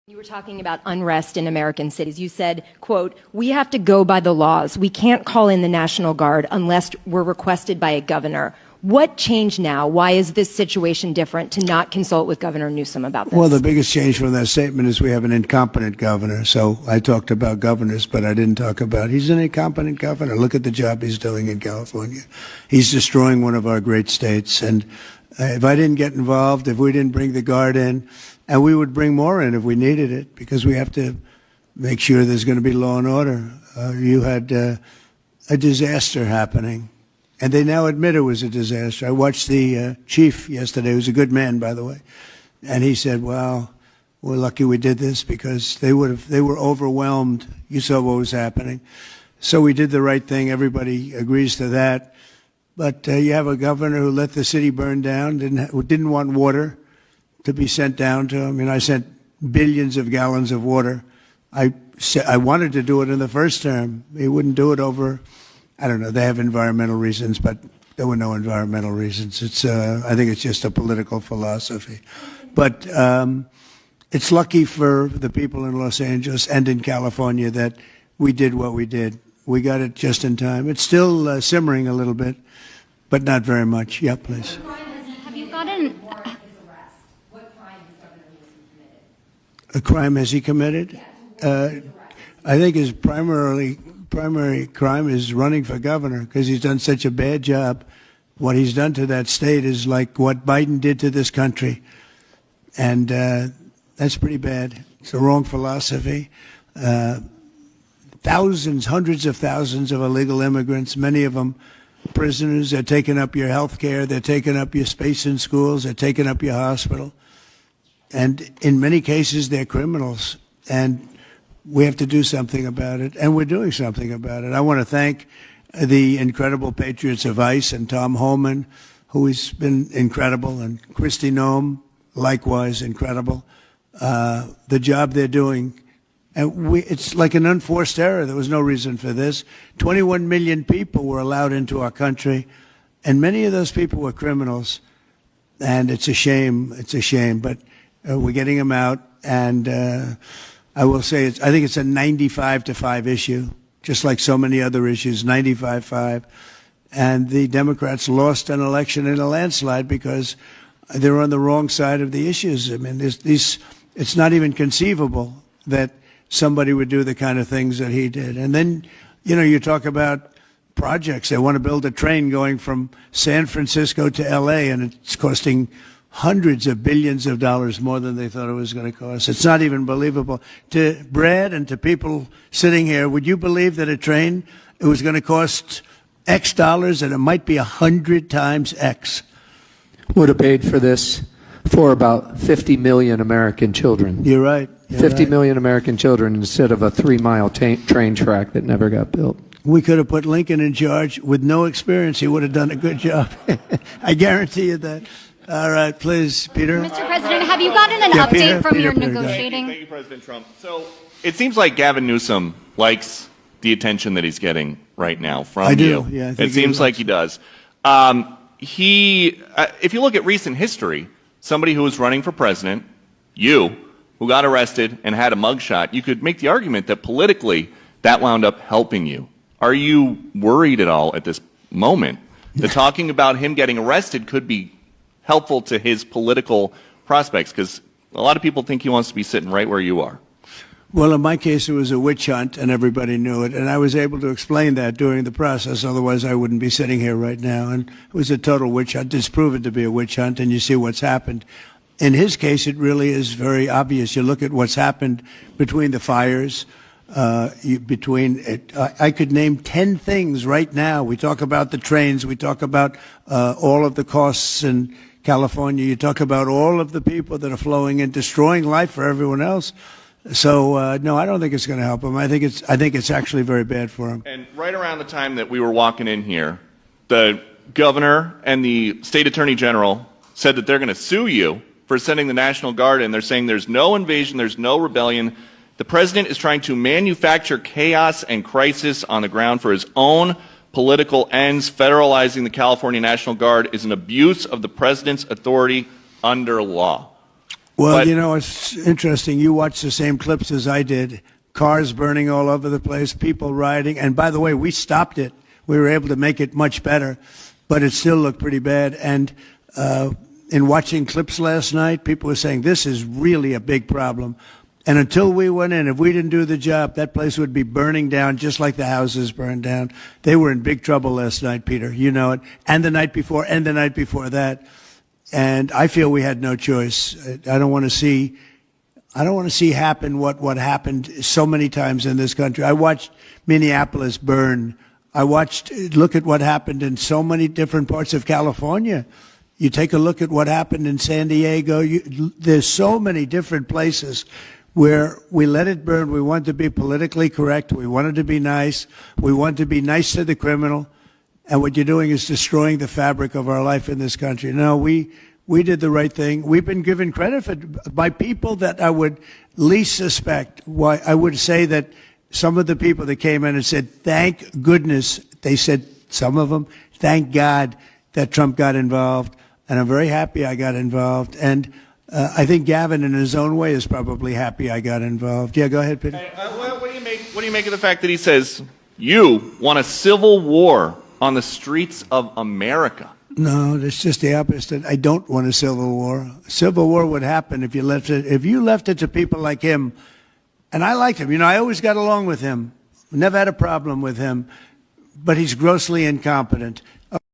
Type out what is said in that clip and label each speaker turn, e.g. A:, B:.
A: You were talking about unrest in American cities. You said, quote, "We have to go by the laws. We can't call in the National Guard unless we're requested by a governor." What changed now? Why is this situation different to not consult with Governor Newsom about this?
B: Well, the biggest change from that statement is we have an incompetent governor. So I talked about governors, but I didn't talk about he's an incompetent governor. Look at the job he's doing in California. He's destroying one of our great states. And if I didn't get involved, if we didn't bring the Guard in, and we would bring more in if we needed it, because we have to make sure there's going to be law and order. You had a disaster happening, and they now admit it was a disaster. I watched the chief yesterday, who's a good man, by the way, and he said, well, we're lucky we did this because they were overwhelmed. You saw what was happening. So we did the right thing. Everybody agrees to that. But you have a governor who let the city burn down, didn't want water to be sent down to him. I sent billions of gallons of water. I wanted to do it in the first term. He wouldn't do it over, I don't know, they have environmental reasons, but there were no environmental reasons. I think it's just a political philosophy. But it's lucky for the people in Los Angeles and in California that we did what we did. We got it just in time. It's still simmering a little bit, but not very much. Yeah, please.
C: Have you gotten...
B: A crime has he committed? I think his primary crime is running for governor because he's done such a bad job. What he's done to that state is like what Biden did to this country. And that's pretty bad. It's a wrong philosophy. Thousands, hundreds of thousands of illegal immigrants, many of them prisoners. They're taking up your health care. They're taking up your space in schools. They're taking up your hospital. And in many cases, they're criminals, and we have to do something about it, and we're doing something about it. I want to thank the incredible patriots of ICE and Tom Homan, who has been incredible, and Kristi Noem, likewise incredible. The job they're doing, and it's like an unforced error. There was no reason for this. 21 million people were allowed into our country, and many of those people were criminals, and it's a shame. It's a shame, but we're getting them out, and I will say I think it's a 95-5 issue, just like so many other issues, 95-5. And the Democrats lost an election in a landslide because they're on the wrong side of the issues. I mean, it's not even conceivable that somebody would do the kind of things that he did. And then, you talk about projects. They want to build a train going from San Francisco to L.A., and it's costing hundreds of billions of dollars more than they thought it was going to cost. It's not even believable. To Brad and to people sitting here, would you believe that a train, it was going to cost X dollars and it might be 100 times X?
D: Would have paid for this for about 50 million American children.
B: You're right.
D: 50 million American children instead of a 3-mile train track that never got built.
B: We could have put Lincoln in charge with no experience. He would have done a good job. I guarantee you that. All right, please, Peter.
C: Mr. President, have you gotten an update from your negotiating?
E: Thank you, President Trump. So it seems like Gavin Newsom likes the attention that he's getting right now from you.
B: I do. Yeah, I think
E: it seems like he does. If you look at recent history, somebody who was running for president, you, who got arrested and had a mugshot, you could make the argument that politically that wound up helping you. Are you worried at all at this moment that talking about him getting arrested could be helpful to his political prospects? Because a lot of people think he wants to be sitting right where you are.
B: Well, in my case, it was a witch hunt, and everybody knew it. And I was able to explain that during the process. Otherwise, I wouldn't be sitting here right now. And it was a total witch hunt. It's proven to be a witch hunt, and you see what's happened. In his case, it really is very obvious. You look at what's happened between the fires, I could name 10 things right now. We talk about the trains. We talk about all of the costs in California. You talk about all of the people that are flowing in, destroying life for everyone else. So, no, I don't think it's going to help him. I think it's actually very bad for him.
E: And right around the time that we were walking in here, the governor and the state attorney general said that they're going to sue you for sending the National Guard in. They're saying there's no invasion, there's no rebellion. The president is trying to manufacture chaos and crisis on the ground for his own political ends. Federalizing the California National Guard is an abuse of the president's authority under law.
B: Well,
E: But-
B: you know, it's interesting. You watched the same clips as I did. Cars burning all over the place, people rioting. And by the way, we stopped it. We were able to make it much better, but it still looked pretty bad. And in watching clips last night, people were saying this is really a big problem. And until we went in, if we didn't do the job, that place would be burning down just like the houses burned down. They were in big trouble last night, Peter. You know it. And the night before, and the night before that. And I feel we had no choice. I don't want to see happen what happened so many times in this country. I watched Minneapolis burn. Look at what happened in so many different parts of California. You take a look at what happened in San Diego. There's so many different places where we let it burn. We wanted to be politically correct. We wanted to be nice. We wanted to be nice to the criminal. And what you're doing is destroying the fabric of our life in this country. No, we did the right thing. We've been given credit by people that I would least suspect. Why I would say that some of the people that came in and said, thank goodness, they said, some of them, thank God that Trump got involved. And I'm very happy I got involved. And I think Gavin, in his own way, is probably happy I got involved. Yeah, go ahead, Peter.
E: What do you make of the fact that he says you want a civil war on the streets of America?
B: No, that's just the opposite. I don't want a civil war. Civil war would happen if you left it to people like him. And I liked him. You know, I always got along with him. Never had a problem with him. But he's grossly incompetent.